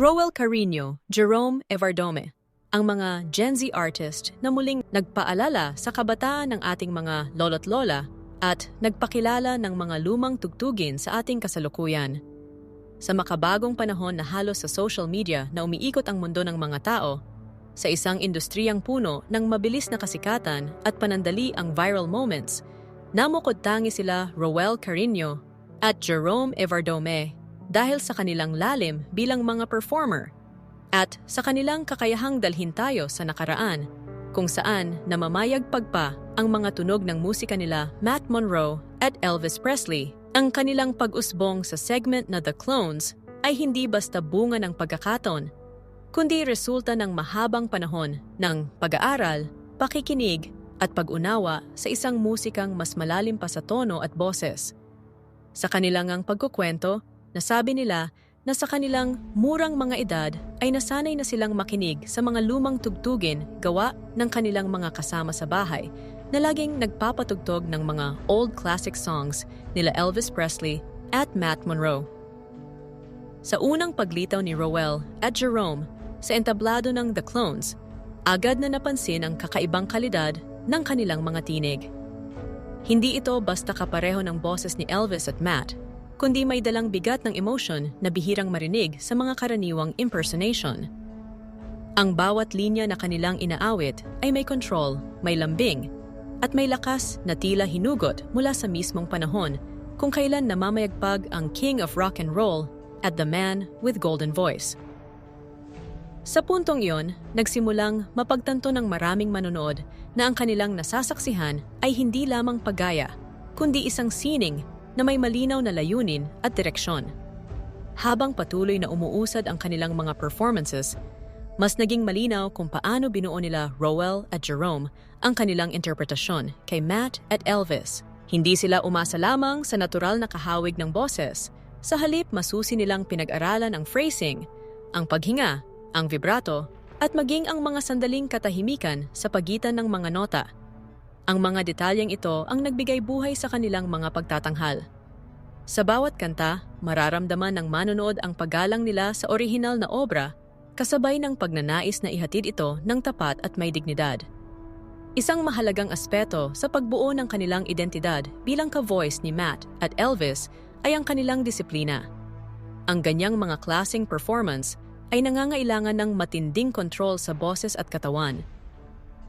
Roel Carino, Jerome Evardome, ang mga Gen Z artist na muling nagpaalala sa kabataan ng ating mga lolo't lola at nagpakilala ng mga lumang tugtugin sa ating kasalukuyan. Sa makabagong panahon na halos sa social media na umiikot ang mundo ng mga tao, sa isang industriyang puno ng mabilis na kasikatan at panandali ang viral moments, namukod-tangi sila Roel Carino at Jerome Evardome dahil sa kanilang lalim bilang mga performer at sa kanilang kakayahang dalhin tayo sa nakaraan kung saan namamayagpag pa ang mga tunog ng musika nila Matt Monro at Elvis Presley. Ang kanilang pag-usbong sa segment na The Clones ay hindi basta bunga ng pagkakataon, kundi resulta ng mahabang panahon ng pag-aaral, pakikinig at pag-unawa sa isang musikang mas malalim pa sa tono at boses. Sa kanilang pagkukwento, nasabi nila na sa kanilang murang mga edad ay nasanay na silang makinig sa mga lumang tugtugin gawa ng kanilang mga kasama sa bahay na laging nagpapatugtog ng mga old classic songs nila Elvis Presley at Matt Monro. Sa unang paglitaw ni Roel at Jerome sa entablado ng The Clones, agad na napansin ang kakaibang kalidad ng kanilang mga tinig. Hindi ito basta kapareho ng boses ni Elvis at Matt, kundi may dalang bigat ng emotion na bihirang marinig sa mga karaniwang impersonation. Ang bawat linya na kanilang inaawit ay may control, may lambing, at may lakas na tila hinugot mula sa mismong panahon kung kailan namamayagpag ang King of Rock and Roll at the Man with Golden Voice. Sa puntong iyon, nagsimulang mapagtanto ng maraming manonood na ang kanilang nasasaksihan ay hindi lamang paggaya, kundi isang sining na may malinaw na layunin at direksyon. Habang patuloy na umuusad ang kanilang mga performances, mas naging malinaw kung paano binuo nila Roel at Jerome ang kanilang interpretasyon kay Matt at Elvis. Hindi sila umasa lamang sa natural na kahawig ng boses. Sa halip, masusi nilang pinag-aralan ang phrasing, ang paghinga, ang vibrato, at maging ang mga sandaling katahimikan sa pagitan ng mga nota. Ang mga detalyeng ito ang nagbigay buhay sa kanilang mga pagtatanghal. Sa bawat kanta, mararamdaman ng manonood ang paggalang nila sa orihinal na obra, kasabay ng pagnanais na ihatid ito ng tapat at may dignidad. Isang mahalagang aspeto sa pagbuo ng kanilang identidad bilang ka-voice ni Matt at Elvis ay ang kanilang disiplina. Ang ganyang mga klaseng performance ay nangangailangan ng matinding kontrol sa boses at katawan.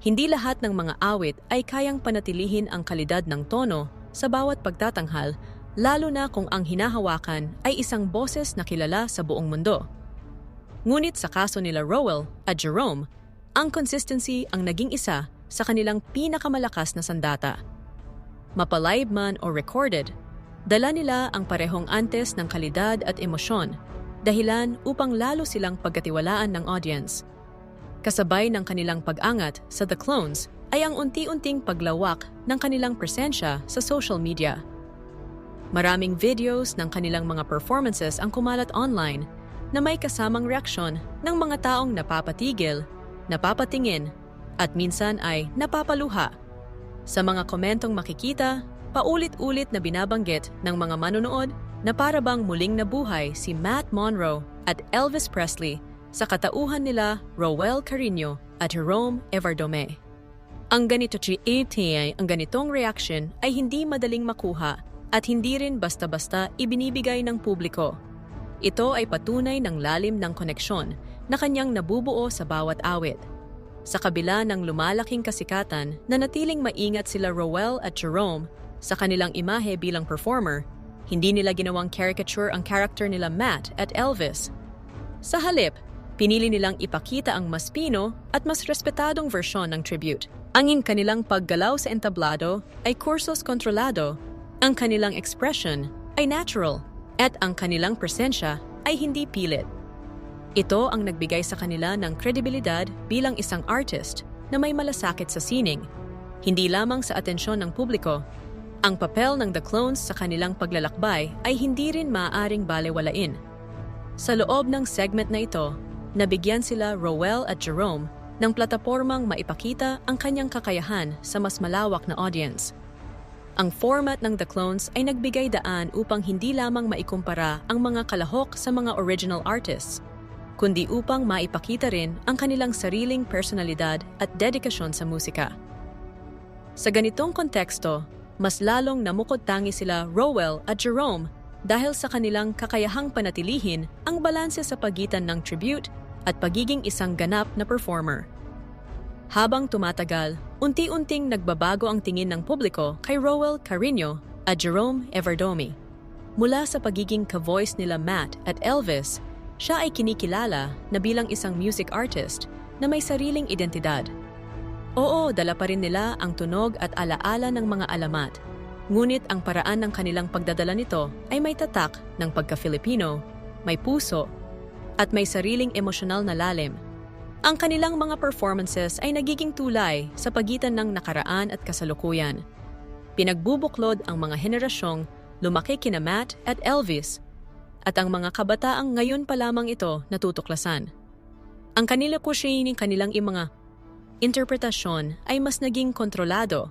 Hindi lahat ng mga awit ay kayang panatilihin ang kalidad ng tono sa bawat pagtatanghal, lalo na kung ang hinahawakan ay isang boses na kilala sa buong mundo. Ngunit sa kaso nila Roel at Jerome, ang consistency ang naging isa sa kanilang pinakamalakas na sandata. Mapalive man o recorded, dala nila ang parehong antes ng kalidad at emosyon, dahilan upang lalo silang pagkatiwalaan ng audience. Kasabay ng kanilang pag-angat sa The Clones ay ang unti-unting paglawak ng kanilang presensya sa social media. Maraming videos ng kanilang mga performances ang kumalat online na may kasamang reaksyon ng mga taong napapatigil, napapatingin, at minsan ay napapaluha. Sa mga komentong makikita, paulit-ulit na binabanggit ng mga manonood na para bang muling nabuhay si Matt Monro at Elvis Presley sa katauhan nila Roel Carino at Jerome Evardome. Ang ganitong reaction ay hindi madaling makuha at hindi rin basta-basta ibinibigay ng publiko. Ito ay patunay ng lalim ng koneksyon na kanyang nabubuo sa bawat awit. Sa kabila ng lumalaking kasikatan, nanatiling maingat sila Roel at Jerome sa kanilang imahe bilang performer. Hindi nila ginawang caricature ang character nila Matt at Elvis. Sa halip, pinili nilang ipakita ang mas pino at mas respetadong versyon ng tribute. Ang kanilang paggalaw sa entablado ay kursos kontrolado, ang kanilang expression ay natural, at ang kanilang presensya ay hindi pilit. Ito ang nagbigay sa kanila ng kredibilidad bilang isang artist na may malasakit sa sining, hindi lamang sa atensyon ng publiko. Ang papel ng The Clones sa kanilang paglalakbay ay hindi rin maaaring balewalain. Sa loob ng segment na ito, nabigyan sila Roel at Jerome ng platapormang maipakita ang kanyang kakayahan sa mas malawak na audience. Ang format ng The Clones ay nagbigay daan upang hindi lamang maikumpara ang mga kalahok sa mga original artists, kundi upang maipakita rin ang kanilang sariling personalidad at dedikasyon sa musika. Sa ganitong konteksto, mas lalong namukod-tangi sila Rowell at Jerome dahil sa kanilang kakayahang panatilihin ang balanse sa pagitan ng tribute at pagiging isang ganap na performer. Habang tumatagal, unti-unting nagbabago ang tingin ng publiko kay Rowell Carino at Jerome Everdome. Mula sa pagiging ka-voice nila Matt at Elvis, siya ay kinikilala na bilang isang music artist na may sariling identidad. Oo, dala pa rin nila ang tunog at alaala ng mga alamat. Ngunit ang paraan ng kanilang pagdadala nito ay may tatak ng pagka-Filipino, may puso, at may sariling emosyonal na lalim. Ang kanilang mga performances ay nagiging tulay sa pagitan ng nakaraan at kasalukuyan. Pinagbubuklod ang mga henerasyong lumaki kina Matt at Elvis, at ang mga kabataang ngayon pa lamang ito natutuklasan. Ang kanilang mga interpretasyon ay mas naging kontrolado,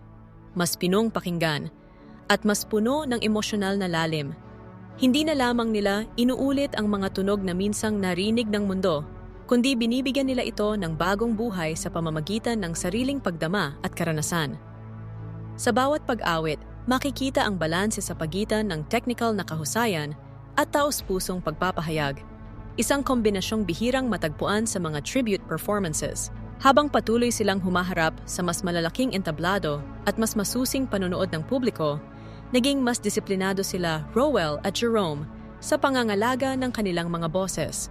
mas pinong pakinggan, at mas puno ng emosyonal na lalim. Hindi na lamang nila inuulit ang mga tunog na minsang narinig ng mundo, kundi binibigyan nila ito ng bagong buhay sa pamamagitan ng sariling pagdama at karanasan. Sa bawat pag-awit, makikita ang balanse sa pagitan ng technical na kahusayan at taos-pusong pagpapahayag, isang kombinasyong bihirang matagpuan sa mga tribute performances. Habang patuloy silang humaharap sa mas malalaking entablado at mas masusing panonood ng publiko, naging mas disiplinado sila Rowell at Jerome sa pangangalaga ng kanilang mga boses.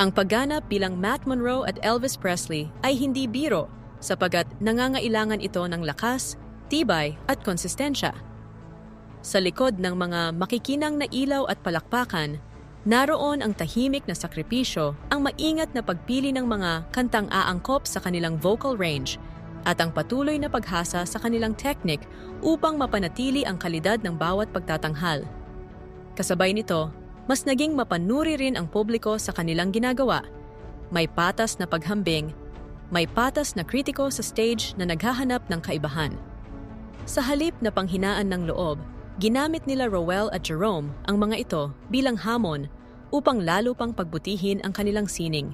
Ang pagganap bilang Matt Monro at Elvis Presley ay hindi biro sapagat nangangailangan ito ng lakas, tibay at konsistensya. Sa likod ng mga makikinang na ilaw at palakpakan, naroon ang tahimik na sakripisyo, ang maingat na pagpili ng mga kantang aangkop sa kanilang vocal range, at ang patuloy na paghasa sa kanilang technique upang mapanatili ang kalidad ng bawat pagtatanghal. Kasabay nito, mas naging mapanuri rin ang publiko sa kanilang ginagawa. May patas na paghambing, may patas na kritiko sa stage na naghahanap ng kaibahan. Sa halip na panghinaan ng loob, ginamit nila Rowell at Jerome ang mga ito bilang hamon upang lalo pang pagbutihin ang kanilang sining.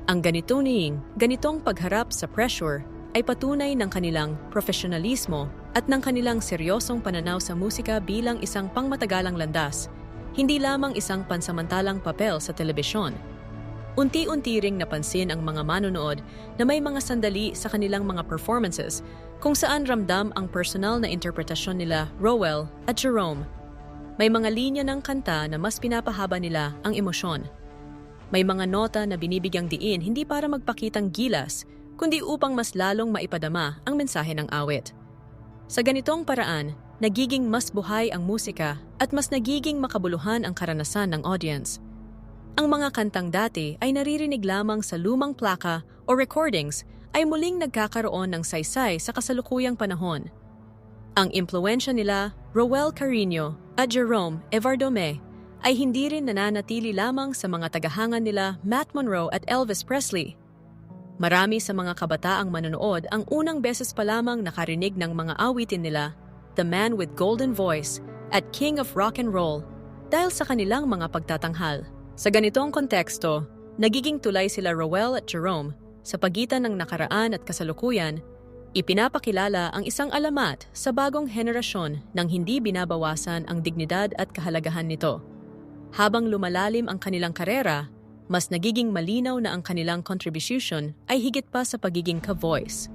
Ang ganitong pagharap sa pressure ay patunay ng kanilang profesionalismo at ng kanilang seryosong pananaw sa musika bilang isang pangmatagalang landas, hindi lamang isang pansamantalang papel sa telebisyon. Unti-unti ring napansin ang mga manonood na may mga sandali sa kanilang mga performances kung saan ramdam ang personal na interpretasyon nila Rowell at Jerome. May mga linya ng kanta na mas pinapahaba nila ang emosyon. May mga nota na binibigyang diin hindi para magpakitang gilas, kundi upang mas lalong maipadama ang mensahe ng awit. Sa ganitong paraan, nagiging mas buhay ang musika at mas nagiging makabuluhan ang karanasan ng audience. Ang mga kantang dati ay naririnig lamang sa lumang plaka o recordings ay muling nagkakaroon ng saysay sa kasalukuyang panahon. Ang impluwensya nila, Rowell Carino at Jerome Everdome, ay hindi rin nananatili lamang sa mga tagahangan nila Matt Monro at Elvis Presley. Marami sa mga kabataang manonood ang unang beses pa lamang nakarinig ng mga awitin nila, The Man with Golden Voice at King of Rock and Roll, dahil sa kanilang mga pagtatanghal. Sa ganitong konteksto, nagiging tulay sila Rowell at Jerome sa pagitan ng nakaraan at kasalukuyan, ipinapakilala ang isang alamat sa bagong henerasyon nang hindi binabawasan ang dignidad at kahalagahan nito. Habang lumalalim ang kanilang karera, mas nagiging malinaw na ang kanilang contribution ay higit pa sa pagiging ka-voice.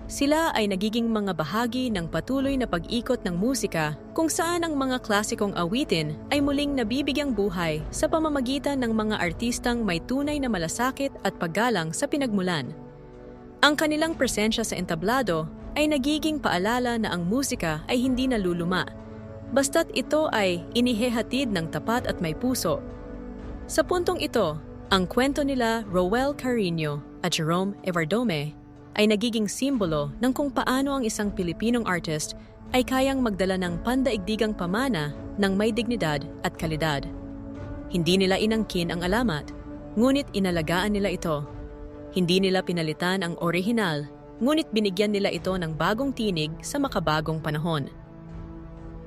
Sila ay nagiging mga bahagi ng patuloy na pag-ikot ng musika kung saan ang mga klasikong awitin ay muling nabibigyang buhay sa pamamagitan ng mga artistang may tunay na malasakit at paggalang sa pinagmulan. Ang kanilang presensya sa entablado ay nagiging paalala na ang musika ay hindi naluluma, basta't ito ay inihehatid ng tapat at may puso. Sa puntong ito, ang kwento nila Rowell Carino at Jerome Everdome ay nagiging simbolo ng kung paano ang isang Pilipinong artist ay kayang magdala ng pandaigdigang pamana ng may dignidad at kalidad. Hindi nila inangkin ang alamat, ngunit inalagaan nila ito. Hindi nila pinalitan ang orihinal, ngunit binigyan nila ito ng bagong tinig sa makabagong panahon.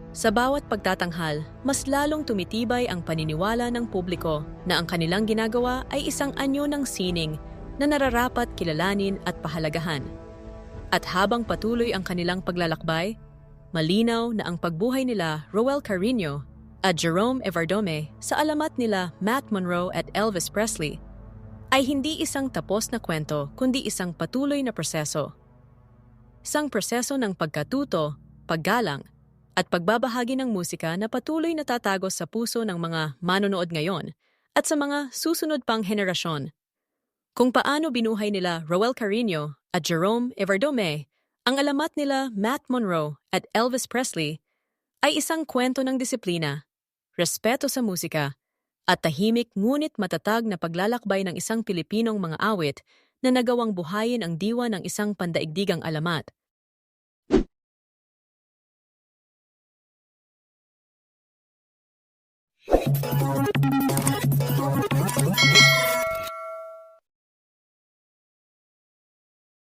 Sa bawat pagtatanghal, mas lalong tumitibay ang paniniwala ng publiko na ang kanilang ginagawa ay isang anyo ng sining na nararapat kilalanin at pahalagahan. At habang patuloy ang kanilang paglalakbay, malinaw na ang pagbuhay nila Roel Carino at Jerome Evardome sa alamat nila Matt Monroe at Elvis Presley ay hindi isang tapos na kwento kundi isang patuloy na proseso. Isang proseso ng pagkatuto, paggalang, at pagbabahagi ng musika na patuloy na tatagos sa puso ng mga manonood ngayon at sa mga susunod pang henerasyon. Kung paano binuhay nila Roel Carino at Jerome Evardome ang alamat nila Matt Monroe at Elvis Presley ay isang kwento ng disiplina, respeto sa musika, at tahimik ngunit matatag na paglalakbay ng isang Pilipinong mga awit na nagawang buhayin ang diwa ng isang pandaigdigang alamat.